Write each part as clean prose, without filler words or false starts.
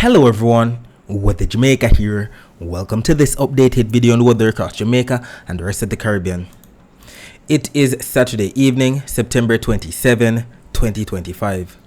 Hello everyone, Weather Jamaica here. Welcome to this updated video on the weather across Jamaica and the rest of the Caribbean. It is Saturday evening, September 27, 2025.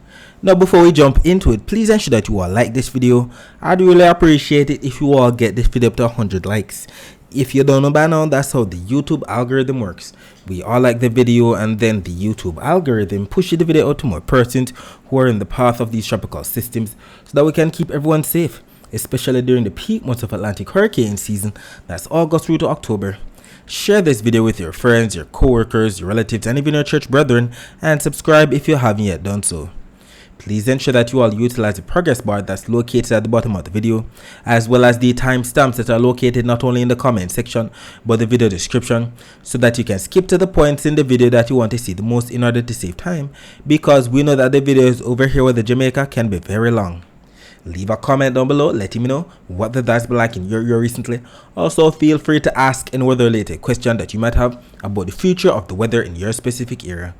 Now before we jump into it, please ensure that you all like this video. I'd really appreciate it if you all get this video up to 100 likes. If you don't know by now, that's how the YouTube algorithm works. We all like the video and then the YouTube algorithm pushes the video out to more persons who are in the path of these tropical systems so that we can keep everyone safe, especially during the peak months of Atlantic hurricane season, that's August through to October. Share this video with your friends, your co-workers, your relatives, and even your church brethren, and subscribe if you haven't yet done so. Please ensure that you all utilize the progress bar that's located at the bottom of the video, as well as the timestamps that are located not only in the comment section, but the video description, so that you can skip to the points in the video that you want to see the most in order to save time, because we know that the videos over here with the Jamaica can be very long. Leave a comment down below letting me know what the that's been like in your area recently. Also, feel free to ask any weather related question that you might have about the future of the weather in your specific area.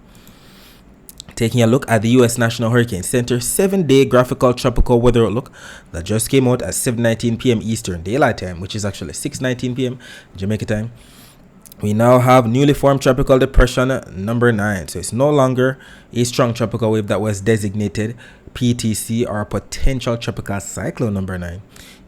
Taking a look at the U.S. National Hurricane Center 7-day graphical tropical weather outlook that just came out at 7:19 p.m. Eastern Daylight Time, which is actually 6:19 p.m. Jamaica time. We now have newly formed tropical depression number 9, so it's no longer a strong tropical wave that was designated PTC or potential tropical cyclone number 9.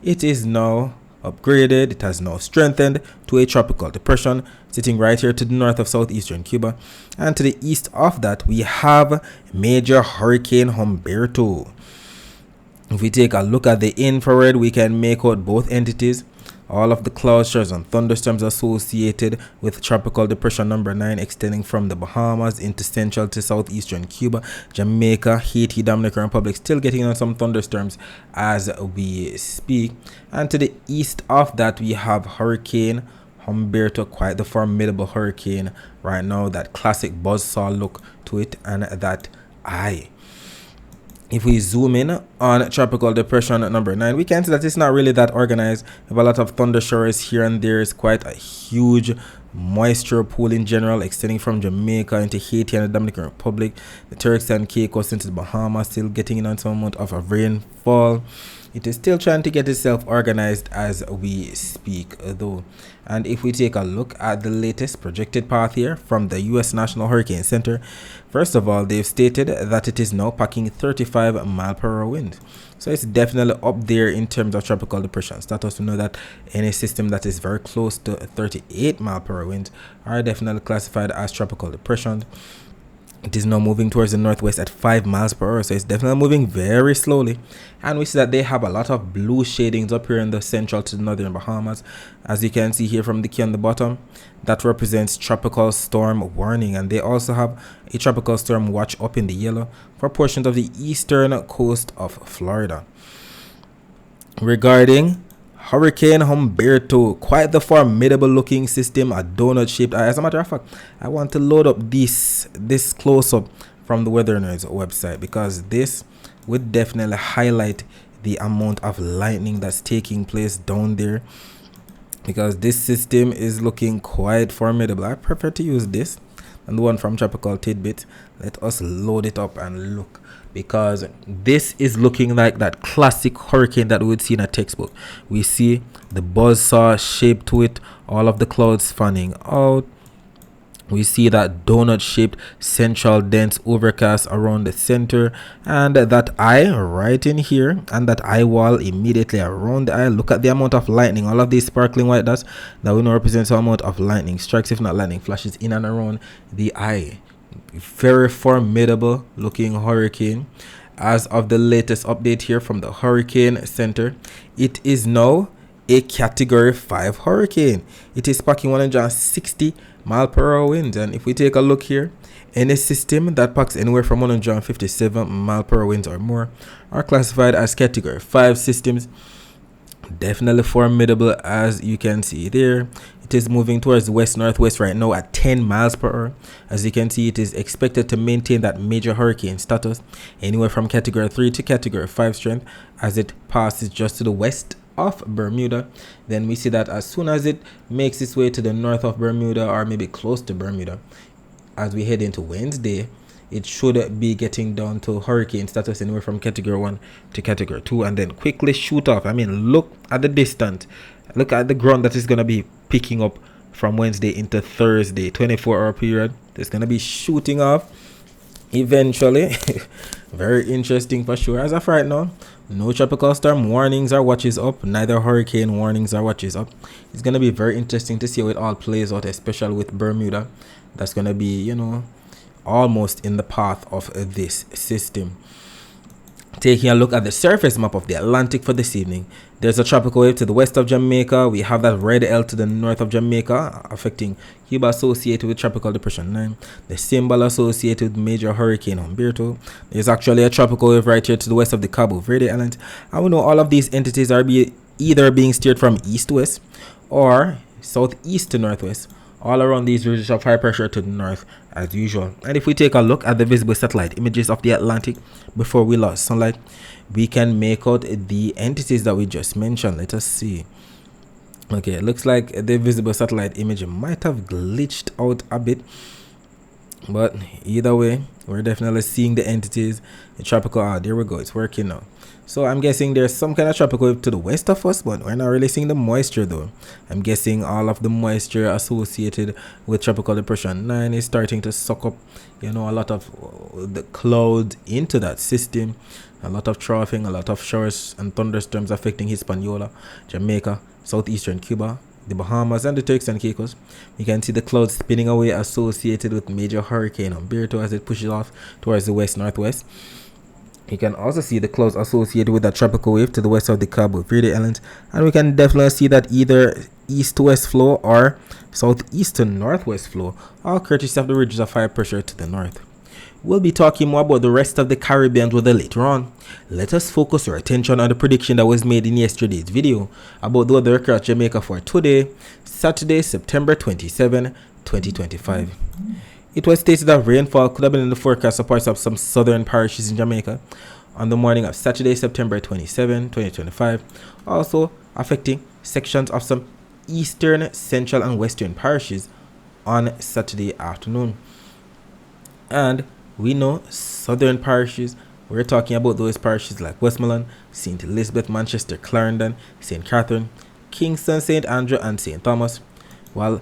It is now upgraded. It has now strengthened to a tropical depression sitting right here to the north of southeastern Cuba, and to the east of that we have major hurricane Humberto. If we take a look at the infrared, we can make out both entities. All of the cloud showers and thunderstorms associated with tropical depression number 9 extending from the Bahamas into central to southeastern Cuba, Jamaica, Haiti, Dominican Republic, still getting on some thunderstorms as we speak. And to the east of that we have Hurricane Humberto, quite the formidable hurricane right now, that classic buzzsaw look to it and that eye. If we zoom in on tropical depression number 9, we can see that it's not really that organized. We have a lot of thunder showers here and there. It's quite a huge moisture pool in general, extending from Jamaica into Haiti and the Dominican Republic, the Turks and Caicos into the Bahamas, still getting in on some amount of rainfall. It is still trying to get itself organized as we speak though. And if we take a look at the latest projected path here from the U.S. National Hurricane Center, first of all, they've stated that it is now packing 35 mile per hour wind. So it's definitely up there in terms of tropical depression status. We know that any system that is very close to 38 mile per hour wind are definitely classified as tropical depression. It is now moving towards the northwest at 5 miles per hour, so it's definitely moving very slowly. And we see that they have a lot of blue shadings up here in the central to the northern Bahamas. As you can see here from the key on the bottom, that represents tropical storm warning. And they also have a tropical storm watch up in the yellow for portions of the eastern coast of Florida. Regarding Hurricane Humberto, quite the formidable looking system, a donut shaped eye. As a matter of fact, I want to load up this close up from the Weather Nerds website, because this would definitely highlight the amount of lightning that's taking place down there, because this system is looking quite formidable. I prefer to use this and the one from Tropical Tidbit. Let us load it up and look, because this is looking like that classic hurricane that we would see in a textbook. We see the buzzsaw shape to it, all of the clouds fanning out. We see that donut shaped central dense overcast around the center, and that eye right in here, and that eye wall immediately around the eye. Look at the amount of lightning, all of these sparkling white dots that we know represents the amount of lightning strikes, if not lightning flashes, in and around the eye. Very formidable looking hurricane. As of the latest update here from the Hurricane Center, it is now a category 5 hurricane. It is packing 160 mile per hour winds. And if we take a look here, any system that packs anywhere from 157 mile per hour winds or more are classified as category 5 systems. Definitely formidable, as you can see there. It is moving towards west northwest right now at 10 miles per hour. As you can see, it is expected to maintain that major hurricane status anywhere from category 3 to category 5 strength as it passes just to the west of Bermuda. Then we see that as soon as it makes its way to the north of Bermuda, or maybe close to Bermuda, as we head into Wednesday, it should be getting down to hurricane status anywhere from category 1 to category 2 and then quickly shoot off. I mean, look at the distance, look at the ground that is going to be picking up from Wednesday into Thursday, 24-hour period. It's going to be shooting off eventually. Very interesting for sure. As of right now, no tropical storm warnings or watches up, neither hurricane warnings or watches up. It's going to be very interesting to see how it all plays out, especially with Bermuda. That's going to be, you know, almost in the path of this system. Taking a look at the surface map of the Atlantic for this evening, there's a tropical wave to the west of Jamaica. We have that red L to the north of Jamaica affecting Cuba, associated with Tropical Depression 9. The symbol associated with Major Hurricane Humberto. There's actually a tropical wave right here to the west of the Cabo Verde Islands. And we know all of these entities are either being steered from east to west or southeast to northwest. All around these regions of high pressure to the north as usual. And if we take a look at the visible satellite images of the Atlantic before we lost sunlight, we can make out the entities that we just mentioned. Let us see. Okay, it looks like the visible satellite image might have glitched out a bit, but either way, we're definitely seeing the entities. The tropical, there we go, it's working now. So I'm guessing there's some kind of tropical wave to the west of us, but we're not really seeing the moisture though. I'm guessing all of the moisture associated with Tropical Depression 9 is starting to suck up, you know, a lot of the clouds into that system. A lot of troughing, a lot of showers and thunderstorms affecting Hispaniola, Jamaica, southeastern Cuba, the Bahamas, and the Turks and Caicos. We can see the clouds spinning away associated with Major Hurricane Humberto as it pushes off towards the west-northwest. You can also see the clouds associated with a tropical wave to the west of the Cabo Verde Islands, and we can definitely see that either east to west flow or southeast to northwest flow, all courtesy of the ridges of high pressure to the north. We'll be talking more about the rest of the Caribbean weather later on. Let us focus our attention on the prediction that was made in yesterday's video about the weather across Jamaica for today, Saturday, September 27, 2025. It was stated that rainfall could have been in the forecast for parts of some southern parishes in Jamaica on the morning of Saturday, September 27, 2025, also affecting sections of some eastern, central, and western parishes on Saturday afternoon. And we know southern parishes, we're talking about those parishes like Westmoreland, St. Elizabeth, Manchester, Clarendon, St. Catherine, Kingston, St. Andrew, and St. Thomas, while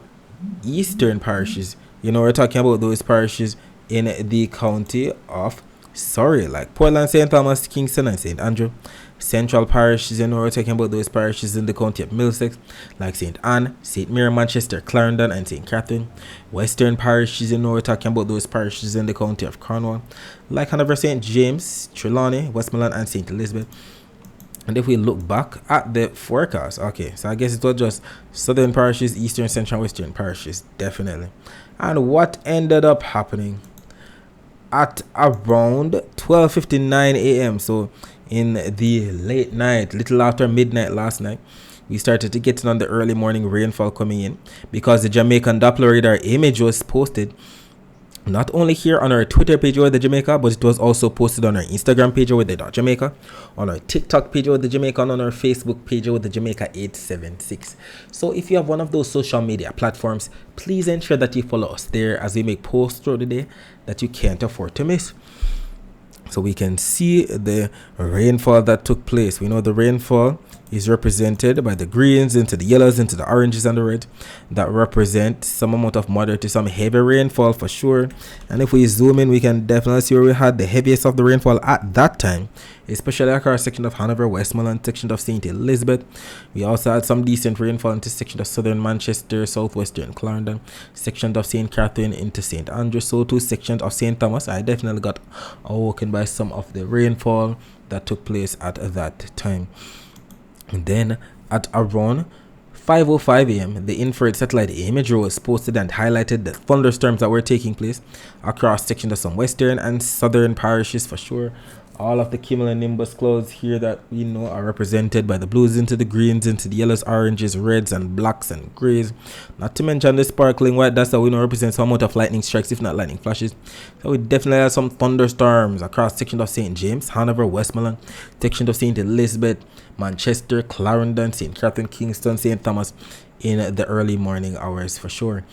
eastern parishes, you know, we're talking about those parishes in the county of Surrey, like Portland, St. Thomas, Kingston, and St. Andrew. Central parishes, you know, we're talking about those parishes in the county of Middlesex, like St. Anne, St. Mary, Manchester, Clarendon, and St. Catherine. Western parishes, you know, we're talking about those parishes in the county of Cornwall, like Hanover, St. James, Trelawney, Westmoreland, and St. Elizabeth. And if we look back at the forecast, okay, so I guess it was just southern parishes, eastern, central, western parishes, definitely. And what ended up happening at around 12:59 a.m. so in the late night, little after midnight last night, we started to get on the early morning rainfall coming in because the Jamaican Doppler radar image was posted not only here on our Twitter page with the Jamaica, but it was also posted on our Instagram page with the Jamaica, on our TikTok page with the Jamaica, and on our Facebook page with the Jamaica 876. So if you have one of those social media platforms, please ensure that you follow us there as we make posts throughout the day that you can't afford to miss. So we can see the rainfall that took place. We know the rainfall is represented by the greens into the yellows into the oranges and the red that represent some amount of moderate to some heavy rainfall for sure. And if we zoom in, we can definitely see where we had the heaviest of the rainfall at that time, especially across section of Hanover, Westmoreland, section of St. Elizabeth. We also had some decent rainfall into section of southern Manchester, southwestern Clarendon, section of St. Catherine into St. Andrew, so too sections of St. Thomas. I definitely got awoken by some of the rainfall that took place at that time. And then at around 5:05 a.m., the infrared satellite imagery was posted and highlighted the thunderstorms that were taking place across sections of some western and southern parishes for sure. All of the cumulonimbus clouds here that we know are represented by the blues into the greens, into the yellows, oranges, reds, and blacks and grays. Not to mention the sparkling white dust that we know represents some amount of lightning strikes, if not lightning flashes. So we definitely have some thunderstorms across sections of St. James, Hanover, Westmoreland, section of St. Elizabeth, Manchester, Clarendon, St. Catherine, Kingston, St. Thomas in the early morning hours for sure.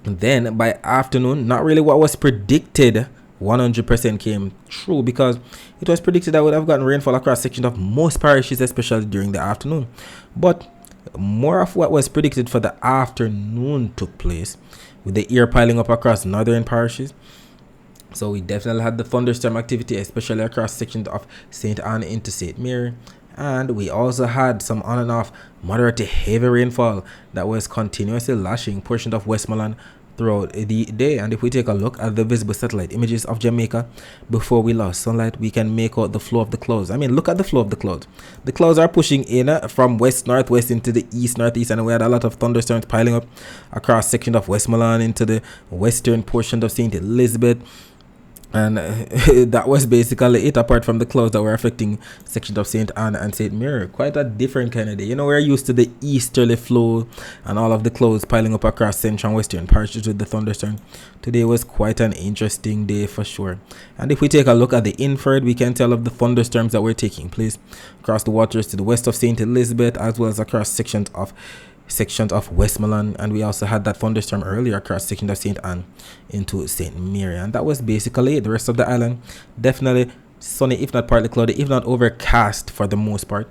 And then by afternoon, not really what was predicted 100% came true, because it was predicted that would have gotten rainfall across sections of most parishes, especially during the afternoon. But more of what was predicted for the afternoon took place, with the air piling up across northern parishes. So we definitely had the thunderstorm activity, especially across sections of St. Anne into St. Mary. And we also had some on and off moderate to heavy rainfall that was continuously lashing portions of Westmoreland throughout the day. And if we take a look at the visible satellite images of Jamaica before we lost sunlight, we can make out the flow of the clouds. I mean, look at the flow of the clouds. The clouds are pushing in from west northwest into the east northeast, and we had a lot of thunderstorms piling up across sections of Westmoreland into the western portion of St. Elizabeth. And that was basically it, apart from the clouds that were affecting sections of St. Anne and St. Mary. Quite a different kind of day. You know, we're used to the easterly flow and all of the clouds piling up across central and western parishes with the thunderstorm. Today was quite an interesting day for sure. And if we take a look at the infrared, we can tell of the thunderstorms that were taking place across the waters to the west of St. Elizabeth, as well as across sections of Westmoreland. And we also had that thunderstorm earlier across sections of St. Anne into St. Mary. And that was basically it. The rest of the island definitely sunny, if not partly cloudy, if not overcast for the most part.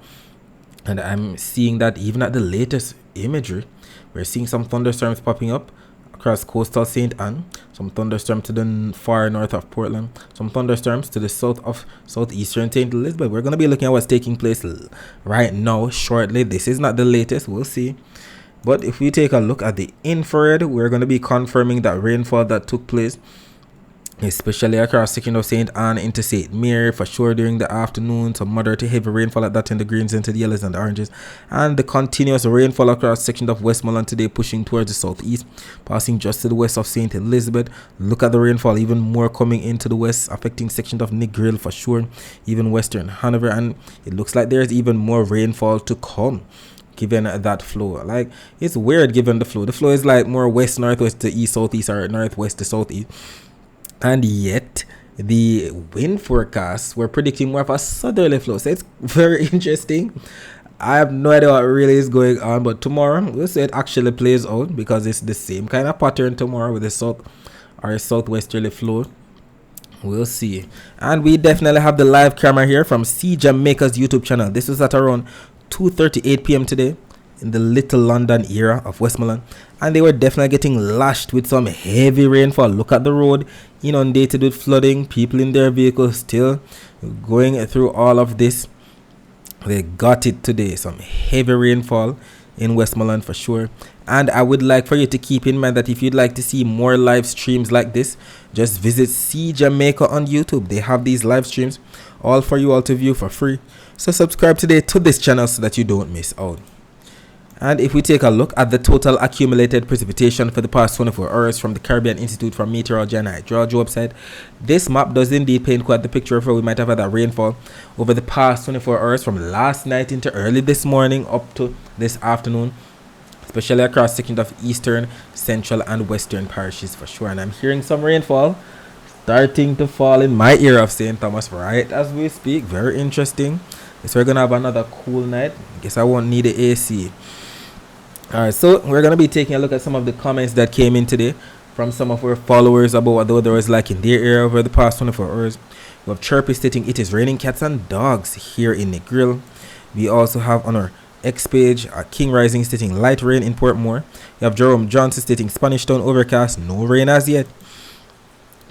And I'm seeing that even at the latest imagery, we're seeing some thunderstorms popping up across coastal St. Anne, some thunderstorms to the far north of Portland, some thunderstorms to the south of southeastern St. Elizabeth. We're going to be looking at what's taking place right now shortly. This is not the latest, we'll see. But if we take a look at the infrared, we're going to be confirming that rainfall that took place, especially across section of St. Anne into St. Mary for sure during the afternoon. Some moderate to heavy rainfall at that in the greens into the yellows and the oranges, and the continuous rainfall across sections of Westmoreland today, pushing towards the southeast, passing just to the west of St. Elizabeth. Look at the rainfall, even more coming into the west, affecting sections of Negril for sure, even western Hanover, and it looks like there's even more rainfall to come given that flow. Like, it's weird given the flow is like more west northwest to east southeast, or northwest to southeast. And yet, the wind forecasts were predicting more of a southerly flow. So it's very interesting. I have no idea what really is going on. But tomorrow, we'll see it actually plays out, because it's the same kind of pattern tomorrow with the south or southwesterly flow. We'll see. And we definitely have the live camera here from C Jamaica's YouTube channel. This was at around 2:38 p.m. today in the Little London area of Westmoreland, and they were definitely getting lashed with some heavy rainfall. Look at the road, inundated with flooding, people in their vehicles still going through all of this. They got it today, some heavy rainfall in Westmoreland for sure. And I would like for you to keep in mind that if you'd like to see more live streams like this, just visit C Jamaica on YouTube. They have these live streams all for you all to view for free. So subscribe today to this channel so that you don't miss out. And if we take a look at the total accumulated precipitation for the past 24 hours from the Caribbean Institute for Meteorology and Hydrology website, this map does indeed paint quite the picture of where we might have had that rainfall over the past 24 hours from last night into early this morning up to this afternoon, especially across sections of eastern, central, and western parishes for sure. And I'm hearing some rainfall starting to fall in my area of St. Thomas right as we speak. Very interesting. So we're going to have another cool night. Guess I won't need the AC. Alright, so we're going to be taking a look at some of the comments that came in today from some of our followers about what the weather was like in their area over the past 24 hours. We have Chirpy stating it is raining cats and dogs here in Negril. We also have on our X page King Rising stating light rain in Portmore. We have Jerome Johnson stating Spanish Town overcast, no rain as yet.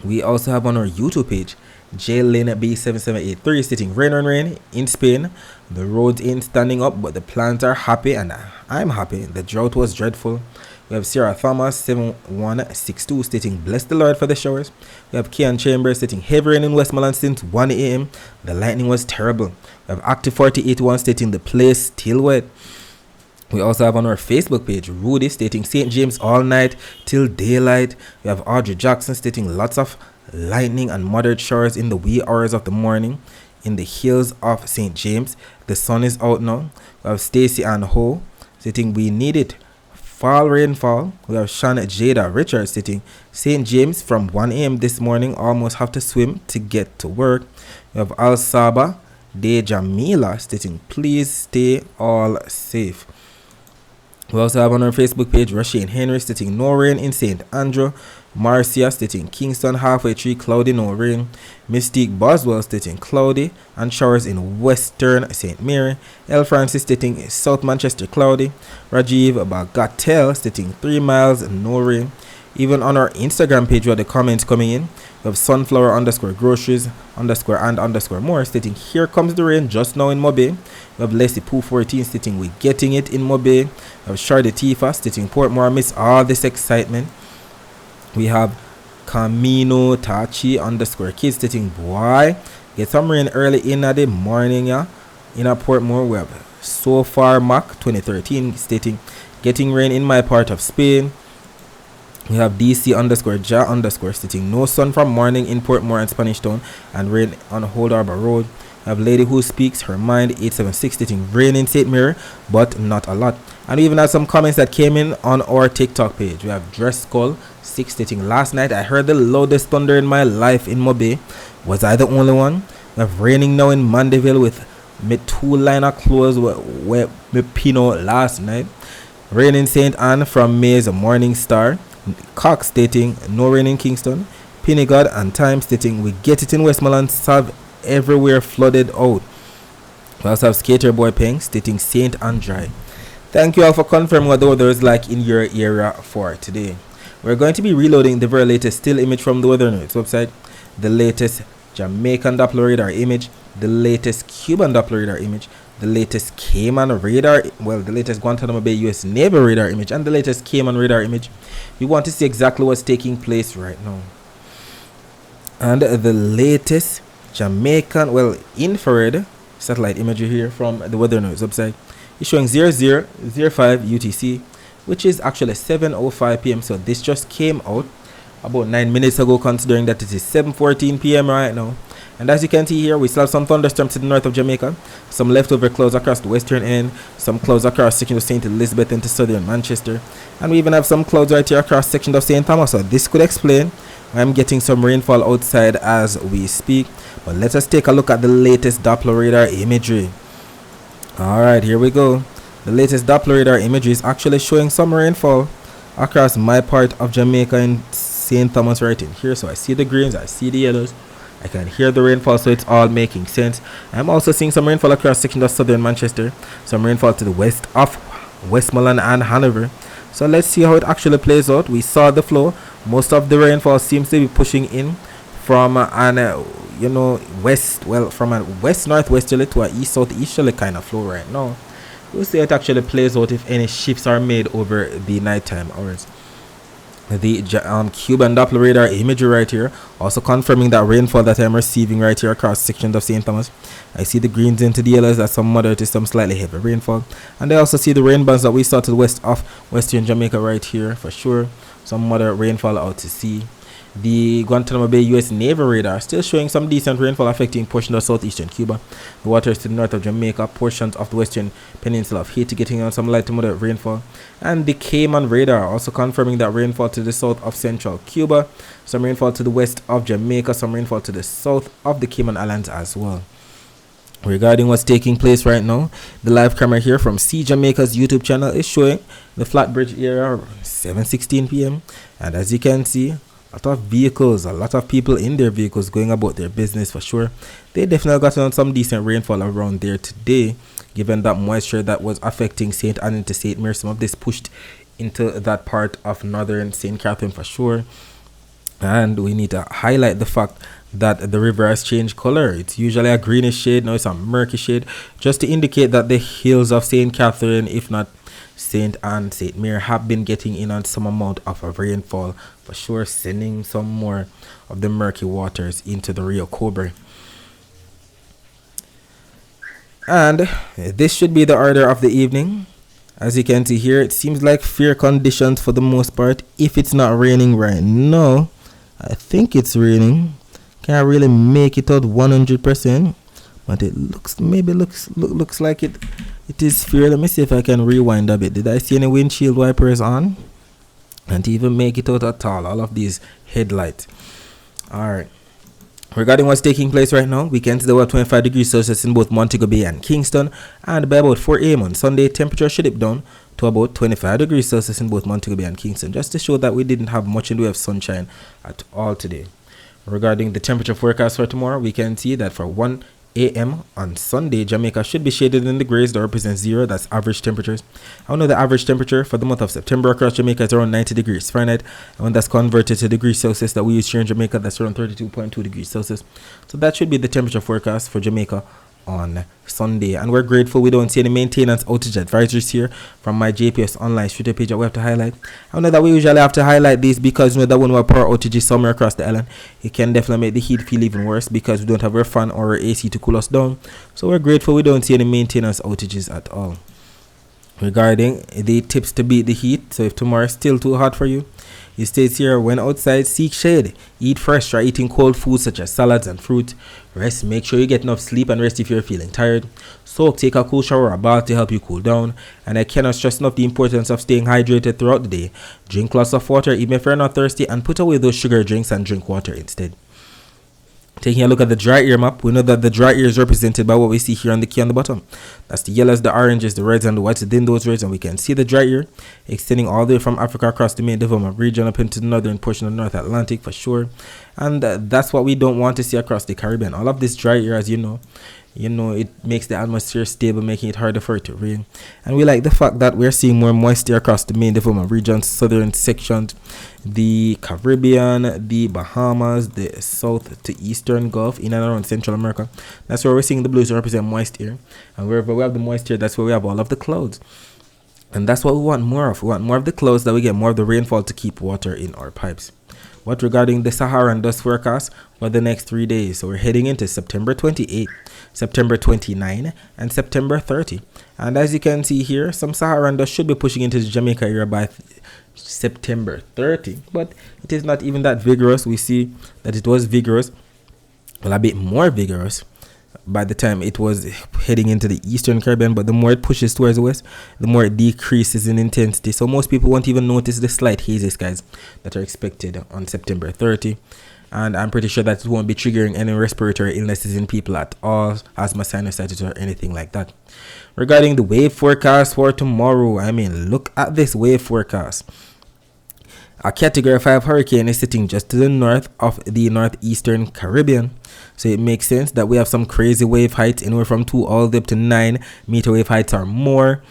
We also have on our YouTube page J-Lane B7783 stating rain in Spain. The roads ain't standing up, but the plants are happy, and I'm happy. The drought was dreadful. We have Sarah Thomas 7162 stating bless the Lord for the showers. We have Kian Chambers stating heavy rain in Westmoreland since 1 a.m. The lightning was terrible. We have Active 4081 stating the place still wet. We also have on our Facebook page Rudy stating St. James all night till daylight. We have Audrey Jackson stating lots of lightning and moderate showers in the wee hours of the morning in the hills of St. James. The sun is out now. We have Stacy and Ho stating we need it. Fall rainfall. We have Shanna Jada Richards stating St. James from 1 a.m. this morning almost have to swim to get to work. We have Al Saba De Jamila stating please stay all safe. We also have on our Facebook page Rushane Henry stating no rain in St. Andrew. Marcia stating Kingston halfway tree cloudy, no rain. Mystique Boswell stating cloudy and showers in Western St. Mary. L. Francis stating South Manchester cloudy. Rajiv Bagatel stating 3 miles, no rain. Even on our Instagram page, we have the comments coming in. We have sunflower underscore groceries underscore and underscore more stating here comes the rain just now in Mobe. We have Leslie Poo 14 stating we getting it in Mobe. We have Shardy Tifa stating Portmore miss all this excitement. We have Camino Tachi underscore kids stating boy get some rain early in the morning in a Portmore. We have So Far Mac 2013 stating getting rain in my part of Spain. We have DC underscore Ja underscore stating no sun from morning in Portmore and Spanish Town and rain on Old Harbour Road. We have Lady Who Speaks Her Mind 876 stating rain in St. Mary but not a lot. And we even have some comments that came in on our TikTok page. We have Dress Skull 6 stating last night I heard the loudest thunder in my life in Mobe. Was I the only one? We have raining now in Mandeville with me 2 line of clothes where me pino last night. Rain in St. Anne from May's Morning Star. Cox stating no rain in Kingston. Pinnegard and Time stating we get it in Westmoreland, Sav everywhere flooded out. We also have Skater Boy Peng stating Saint and dry. Thank you all for confirming what the weather is like in your area for today. We're going to be reloading the very latest still image from the Weather Notes website, the latest Jamaican Doppler radar image, the latest Cuban Doppler radar image, the latest Cayman radar, the latest Guantanamo Bay US Navy radar image, and the latest Cayman radar image. We want to see exactly what's taking place right now. And the latest Jamaican, infrared satellite imagery here from the Weather Notes website is showing 0005 UTC, which is actually 7:05 p.m. So this just came out about 9 minutes ago, considering that it is 7:14 p.m. right now. And as you can see here, we still have some thunderstorms to the north of Jamaica, some leftover clouds across the western end, some clouds across section of St. Elizabeth into southern Manchester, and we even have some clouds right here across section of St. Thomas. So this could explain why I'm getting some rainfall outside as we speak. But let us take a look at the latest Doppler radar imagery. Alright, here we go. The latest Doppler radar imagery is actually showing some rainfall across my part of Jamaica in St. Thomas right in here. So I see the greens, I see the yellows, I can hear the rainfall, so it's all making sense. I'm also seeing some rainfall across section of southern Manchester, some rainfall to the west of Westmoreland and Hanover. So let's see how it actually plays out. We saw the flow. Most of the rainfall seems to be pushing in from from a west northwesterly to a east southeasterly kind of flow right now. We'll see how it actually plays out if any shifts are made over the nighttime hours. The Cuban Doppler radar imagery right here also confirming that rainfall that I'm receiving right here across sections of St. Thomas. I see the greens into the yellows, that's some moderate to some slightly heavy rainfall, and I also see the rain bands that we saw to the west of western Jamaica right here for sure, some moderate rainfall out to sea. The Guantanamo Bay US Navy radar still showing some decent rainfall affecting portions of southeastern Cuba, the waters to the north of Jamaica, portions of the western peninsula of Haiti getting on some light to moderate rainfall, and the Cayman radar also confirming that rainfall to the south of central Cuba, some rainfall to the west of Jamaica, some rainfall to the south of the Cayman Islands as well. Regarding what's taking place right now, the live camera here from C Jamaica's YouTube channel is showing the Flatbridge area 7:16 p.m. and as you can see, a lot of vehicles, a lot of people in their vehicles going about their business for sure. They definitely got on some decent rainfall around there today, given that moisture that was affecting St. Anne into St. Mary. Some of this pushed into that part of northern St. Catherine for sure. And we need to highlight the fact that the river has changed color. It's usually a greenish shade, now it's a murky shade, just to indicate that the hills of St. Catherine, if not St. Anne, St. Mary, have been getting in on some amount of a rainfall for sure, sending some more of the murky waters into the Rio Cobre. And this should be the order of the evening. As you can see here, it seems like fair conditions for the most part. If it's not raining right now, I think it's raining. Can't really make it out 100%, but it looks like it is fair. Let me see if I can rewind a bit. Did I see any windshield wipers on? Can't even make it out at all. All of these headlights. Alright. Regarding what's taking place right now, we can see there were 25 degrees Celsius in both Montego Bay and Kingston, and by about 4 a.m. on Sunday, temperature should dip down to about 25 degrees Celsius in both Montego Bay and Kingston, just to show that we didn't have much in the way of sunshine at all today. Regarding the temperature forecast for tomorrow, we can see that for 1 a.m. on Sunday, Jamaica should be shaded in the grays that represents 0. That's average temperatures. I know the average temperature for the month of September across Jamaica is around 90 degrees Fahrenheit. And when that's converted to degrees Celsius that we use here in Jamaica, that's around 32.2 degrees Celsius. So that should be the temperature forecast for Jamaica on Sunday. And we're grateful we don't see any maintenance outage advisories here from my JPS online Twitter page that we have to highlight. I know that we usually have to highlight these because you know that when we have power outages somewhere across the island, it can definitely make the heat feel even worse because we don't have our fan or our AC to cool us down. So we're grateful we don't see any maintenance outages at all. Regarding the tips to beat the heat, so if tomorrow is still too hot for you, it states here, when outside, seek shade, eat fresh, try eating cold foods such as salads and fruit, rest, make sure you get enough sleep and rest if you're feeling tired, soak, take a cool shower or a bath to help you cool down, and I cannot stress enough the importance of staying hydrated throughout the day. Drink lots of water even if you're not thirsty, and put away those sugar drinks and drink water instead. Taking a look at the dry ear map, we know that the dry ear is represented by what we see here on the key on the bottom. That's the yellows, the oranges, the reds, and the whites within those reds, and we can see the dry ear extending all the way from Africa across the main development region up into the northern portion of the North Atlantic for sure. And that's what we don't want to see across the Caribbean. All of this dry air, as you know, it makes the atmosphere stable, making it harder for it to rain. And we like the fact that we're seeing more moisture across the main development regions, southern sections, the Caribbean, the Bahamas, the south to eastern Gulf, in and around Central America. That's where we're seeing the blues represent moist air. And wherever we have the moisture, that's where we have all of the clouds. And that's what we want more of. We want more of the clouds, that we get more of the rainfall to keep water in our pipes. But regarding the Saharan dust forecast for the next 3 days, so we're heading into September 28, September 29, and September 30. And as you can see here, some Saharan dust should be pushing into the Jamaica area by September 30. But it is not even that vigorous. We see that it was vigorous, well, a bit more vigorous by the time it was heading into the Eastern Caribbean, but the more it pushes towards the west, the more it decreases in intensity. So most people won't even notice the slight hazy skies that are expected on September 30. And I'm pretty sure that it won't be triggering any respiratory illnesses in people at all, asthma, sinusitis, or anything like that. Regarding the wave forecast for tomorrow, I mean, look at this wave forecast. A Category 5 hurricane is sitting just to the north of the northeastern Caribbean. So it makes sense that we have some crazy wave heights, anywhere from 2 all the way up to 9 meter wave heights or more.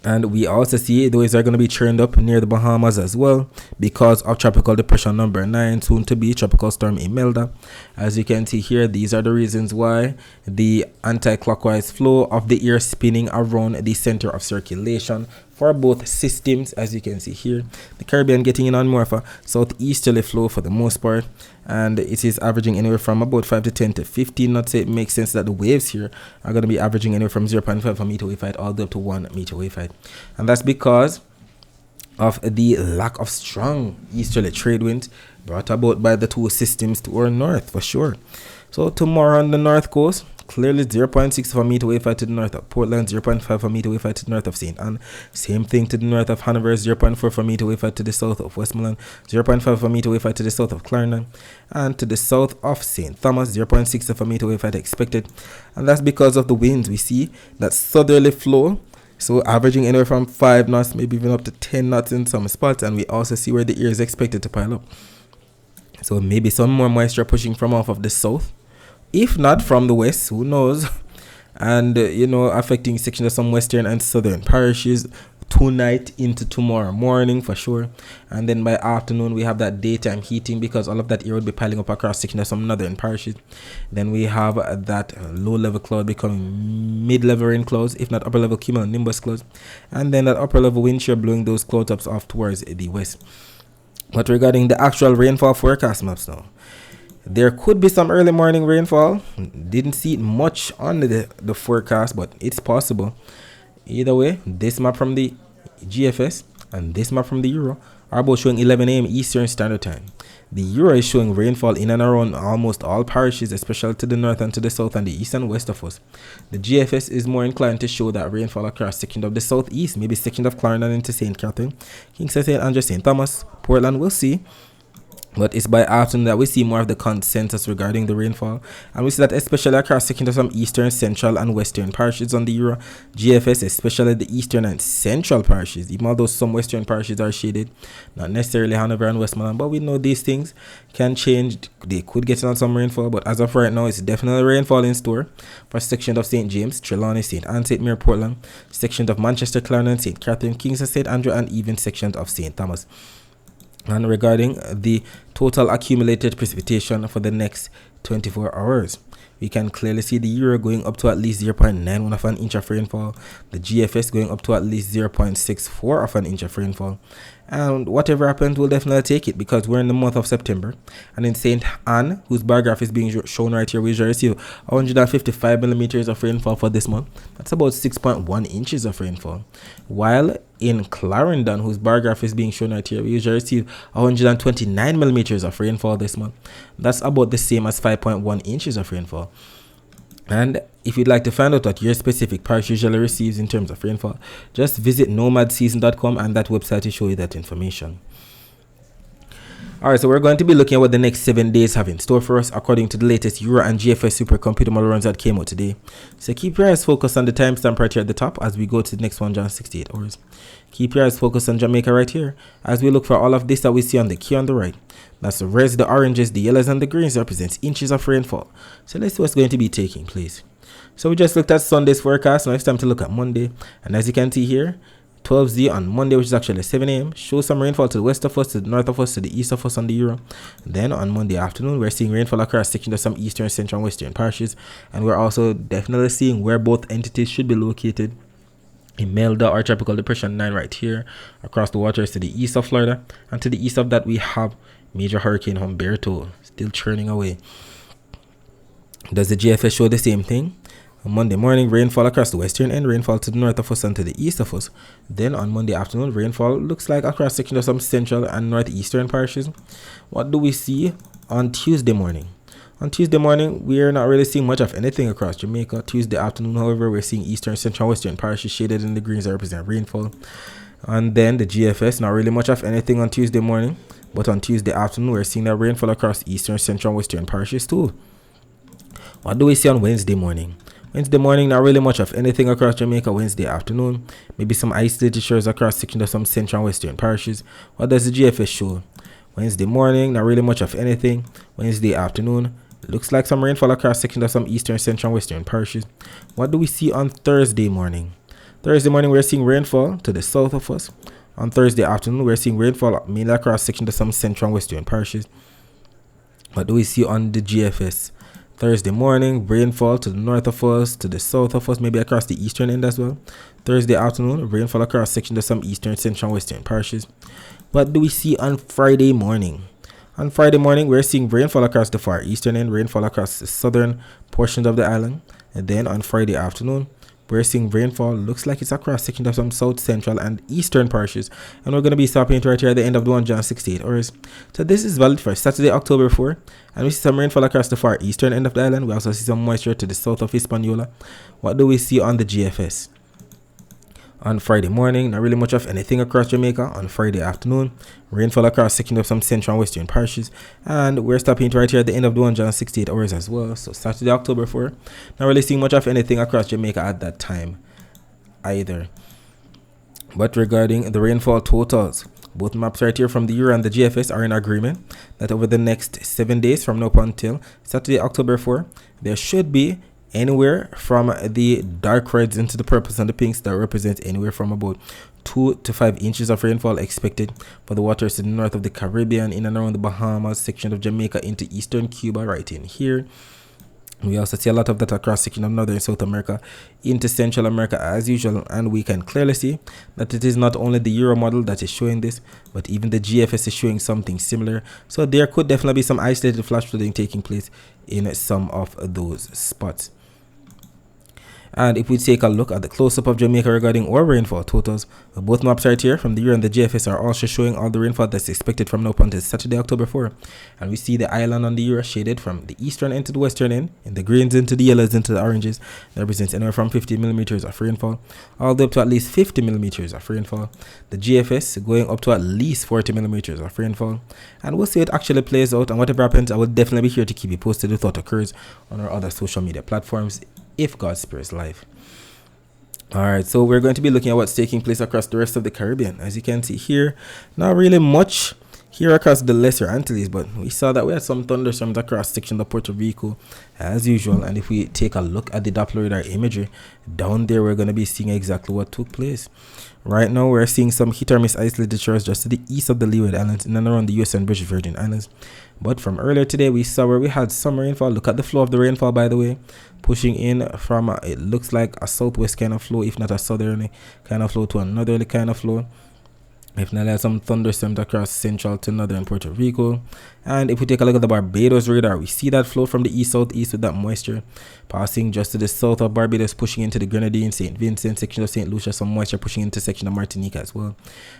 And we also see those are going to be churned up near the Bahamas as well because of tropical depression number 9, soon to be tropical storm Imelda. As you can see here, these are the reasons why the anti-clockwise flow of the air spinning around the center of circulation for both systems. As you can see here, the Caribbean getting in on more of a southeasterly flow for the most part, and it is averaging anywhere from about 5 to 10 to 15 knots. So it makes sense that the waves here are going to be averaging anywhere from 0.5 of a meter wave height all the way up to 1 meter wave height, and that's because of the lack of strong easterly trade winds brought about by the two systems to our north for sure. So tomorrow on the north coast, clearly 0.6 of a meter wave height to the north of Portland, 0.5 of a meter wave height to the north of St. Anne. Same thing to the north of Hanover, 0.4 of a meter wave height to the south of Westmoreland, 0.5 of a meter wave height to the south of Clarendon, and to the south of St. Thomas, 0.6 of a meter wave height expected. And that's because of the winds. We see that southerly flow, so averaging anywhere from 5 knots, maybe even up to 10 knots in some spots. And we also see where the air is expected to pile up. So maybe some more moisture pushing from off of the south, if not from the west, who knows, and affecting sections of some western and southern parishes tonight into tomorrow morning for sure. And then by afternoon we have that daytime heating because all of that air would be piling up across sections of some northern parishes. Then we have that low level cloud becoming mid-level rain clouds, if not upper level cumulonimbus clouds, and then that upper level wind shear blowing those cloud tops off towards the west. But regarding the actual rainfall forecast maps now, there could be some early morning rainfall. Didn't see it much on the forecast, but it's possible. Either way, this map from the GFS and this map from the Euro are both showing 11 a.m. Eastern Standard Time. The Euro is showing rainfall in and around almost all parishes, especially to the north and to the south and the east and west of us. The GFS is more inclined to show that rainfall across sections of the southeast, maybe sections of Clarendon into St. Catherine, Kingston, St. Andrews, St. Thomas, Portland, we'll see. But it's by afternoon that we see more of the consensus regarding the rainfall, and we see that especially across sections of some eastern, central, and western parishes on the Euro GFS, especially the eastern and central parishes, even although some western parishes are shaded, not necessarily Hanover and Westmoreland, but we know these things can change. They could get on some rainfall, but as of right now, it's definitely rainfall in store for sections of St. James, Trelawney, St. Anne, St. Mary, Portland, sections of Manchester, Clarendon, St. Catherine, Kingston, St. Andrew, and even sections of St. Thomas. And regarding the total accumulated precipitation for the next 24 hours, we can clearly see the Euro going up to at least 0.91 of an inch of rainfall, the GFS going up to at least 0.64 of an inch of rainfall. And whatever happens, we'll definitely take it because we're in the month of September. And in St. Anne, whose bar graph is being shown right here, we usually receive 155 millimeters of rainfall for this month. That's about 6.1 inches of rainfall. While in Clarendon, whose bar graph is being shown right here, we usually receive 129 millimeters of rainfall this month. That's about the same as 5.1 inches of rainfall. And if you'd like to find out what your specific parish usually receives in terms of rainfall, just visit nomadseason.com, and that website will show you that information. Alright, so we're going to be looking at what the next 7 days have in store for us according to the latest Euro and GFS supercomputer model runs that came out today. So keep your eyes focused on the timestamp right here at the top as we go to the next 168 hours. Keep your eyes focused on Jamaica right here as we look for all of this that we see on the key on the right. That's the reds, the oranges, the yellows, and the greens represents inches of rainfall. So let's see what's going to be taking place. So we just looked at Sunday's forecast. Now it's time to look at Monday. And as you can see here, 12Z on Monday, which is actually 7 a.m. shows some rainfall to the west of us, to the north of us, to the east of us on the Euro. Then on Monday afternoon, we're seeing rainfall across sections of some eastern, central, and western parishes. And we're also definitely seeing where both entities should be located. Imelda or Tropical Depression 9 right here across the waters to the east of Florida. And to the east of that, we have Major Hurricane Humberto still churning away. Does the GFS show the same thing? On Monday morning, rainfall across the western end, rainfall to the north of us and to the east of us. Then on Monday afternoon, rainfall looks like across sections of some central and northeastern parishes. What do we see on Tuesday morning? On Tuesday morning, we are not really seeing much of anything across Jamaica. Tuesday afternoon, however, we're seeing eastern, central, western parishes shaded in the greens that represent rainfall. And then the GFS, not really much of anything on Tuesday morning. But on Tuesday afternoon, we're seeing that rainfall across eastern, central, and western parishes too. What do we see on Wednesday morning? Wednesday morning, not really much of anything across Jamaica. Wednesday afternoon, maybe some isolated shores across sections of some central and western parishes. What does the GFS show? Wednesday morning, not really much of anything. Wednesday afternoon, looks like some rainfall across sections of some eastern, central, and western parishes. What do we see on Thursday morning? Thursday morning, we're seeing rainfall to the south of us. On Thursday afternoon, we're seeing rainfall mainly across sections of some central and western parishes. What do we see on the GFS? Thursday morning, rainfall to the north of us, to the south of us, maybe across the eastern end as well. Thursday afternoon, rainfall across sections of some eastern, central, and western parishes. What do we see on Friday morning? On Friday morning, we're seeing rainfall across the far eastern end, rainfall across the southern portions of the island. And then on Friday afternoon, we're seeing rainfall, looks like it's across sections of some south, central, and eastern parishes. And we're going to be stopping it right here at the end of the 168 hours. So this is valid for Saturday, October 4. And we see some rainfall across the far eastern end of the island. We also see some moisture to the south of Hispaniola. What do we see on the GFS? On Friday morning, not really much of anything across Jamaica. On Friday afternoon, rainfall across sections of some central and western parishes. And we're stopping it right here at the end of the 168 hours as well. So Saturday, October 4, not really seeing much of anything across Jamaica at that time either. But regarding the rainfall totals, both maps right here from the Euro and the GFS are in agreement that over the next 7 days from now up until Saturday, October 4, there should be anywhere from the dark reds into the purples and the pinks that represent anywhere from about 2 to 5 inches of rainfall expected for the waters to the north of the Caribbean, in and around the Bahamas, section of Jamaica into eastern Cuba right in here. We also see a lot of that across section of northern South America into Central America as usual, and we can clearly see that it is not only the Euro model that is showing this, but even the GFS is showing something similar. So there could definitely be some isolated flash flooding taking place in some of those spots. And if we take a look at the close-up of Jamaica regarding our rainfall totals, both maps right here from the Euro and the GFS are also showing all the rainfall that's expected from now up until Saturday, October 4. And we see the island on the Euro shaded from the eastern end to the western end, and the greens into the yellows into the oranges. That represents anywhere from 50 millimeters of rainfall, all the way up to at least 50 millimeters of rainfall. The GFS going up to at least 40 millimeters of rainfall. And we'll see it actually plays out, and whatever happens, I will definitely be here to keep you posted with what occurs on our other social media platforms, if God spares life. Alright, so we're going to be looking at what's taking place across the rest of the Caribbean. As you can see here, not really much here across the Lesser Antilles, but we saw that we had some thunderstorms across sections of Puerto Rico as usual. And if we take a look at the Doppler radar imagery down there, we're going to be seeing exactly what took place. Right now, we're seeing some hit or miss isolated shores just to the east of the Leeward Islands in and around the US and British Virgin Islands. But from earlier today, we saw where we had some rainfall. Look at the flow of the rainfall, by the way, pushing in from it looks like a southwest kind of flow, if not a southerly kind of flow, to a northerly kind of flow. If not, there's some thunderstorms across central to northern Puerto Rico. And if we take a look at the Barbados radar, we see that flow from the east-southeast with that moisture passing just to the south of Barbados, pushing into the Grenadines, St. Vincent, section of St. Lucia, some moisture pushing into section of Martinique as well.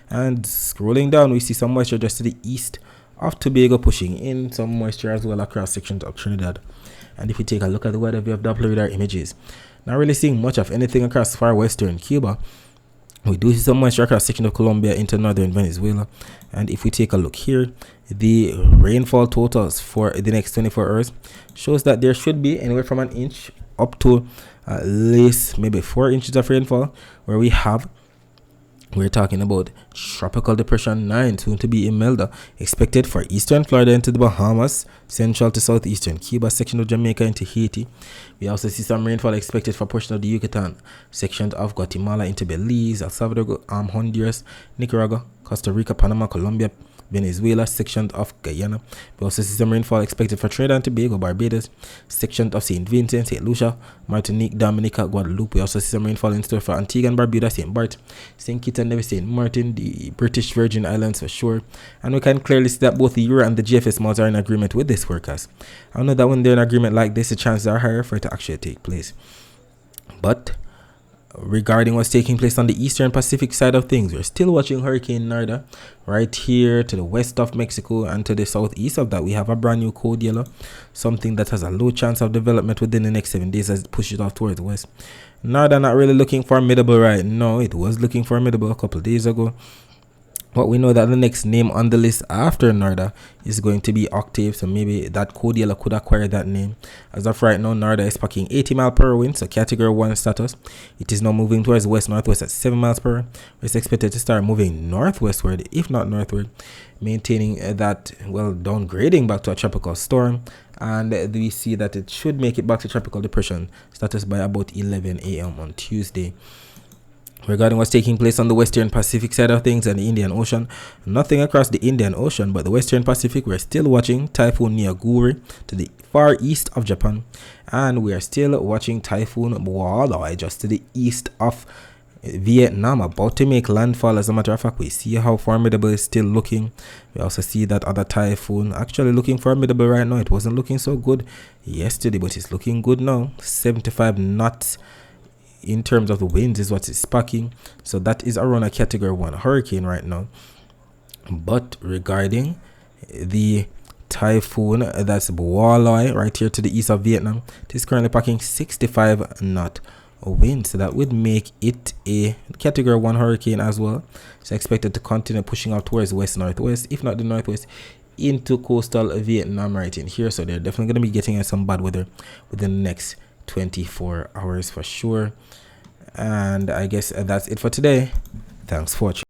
And scrolling down, we see some moisture just to the east of Tobago, pushing in some moisture as well across sections of Trinidad. And if we take a look at the weather view of Doppler radar images, not really seeing much of anything across far western Cuba. We do see some moisture across section of Colombia into northern Venezuela. And if we take a look here, the rainfall totals for the next 24 hours shows that there should be anywhere from an inch up to at least maybe 4 inches of rainfall, where we're talking about Tropical Depression 9, soon to be Imelda, expected for eastern Florida into the Bahamas, central to southeastern Cuba, section of Jamaica into Haiti. We also see some rainfall expected for portion of the Yucatan, sections of Guatemala into Belize, El Salvador, Honduras, Nicaragua, Costa Rica, Panama, Colombia, Venezuela, sections of Guyana. We also see some rainfall expected for Trinidad and Tobago, Barbados, sections of St. Vincent, St. Lucia, Martinique, Dominica, Guadeloupe. We also see some rainfall in store for Antigua and Barbuda, St. Bart, St. Kitts and Nevis, St. Martin, the British Virgin Islands for sure. And we can clearly see that both the Euro and the GFS models are in agreement with this forecast. I know that when they're in agreement like this, the chances are higher for it to actually take place. But regarding what's taking place on the eastern Pacific side of things, we're still watching Hurricane Narda right here to the west of Mexico, and to the southeast of that we have a brand new code yellow, something that has a low chance of development within the next 7 days as it pushes off towards the west. Narda not really looking formidable right now. It was looking formidable a couple of days ago. But we know that the next name on the list after Narda is going to be Octave, so maybe that code yellow could acquire that name. As of right now, Narda is packing 80 miles per hour wind, so category 1 status. It is now moving towards west-northwest at 7 miles per hour. It's expected to start moving northwestward, if not northward, maintaining that, well, downgrading back to a tropical storm. And we see that it should make it back to tropical depression status by about 11 a.m. on Tuesday. Regarding what's taking place on the western Pacific side of things and the Indian Ocean, nothing across the Indian Ocean, but the western Pacific, we're still watching Typhoon Niaguri to the far east of Japan, and we are still watching Typhoon Boaloi just to the east of Vietnam, about to make landfall. As a matter of fact, we see how formidable it's still looking. We also see that other typhoon actually looking formidable right now. It wasn't looking so good yesterday, but it's looking good now. 75 knots in terms of the winds is what it's sparking, so that is around a category 1 hurricane right now. But regarding the typhoon, that's Boaloi right here to the east of Vietnam, it is currently packing 65 knot wind, so that would make it a category 1 hurricane as well. It's expected to continue pushing out towards west-northwest, if not the northwest, into coastal Vietnam right in here. So they're definitely going to be getting some bad weather within the next 24 hours for sure. And I guess that's it for today. Thanks for watching.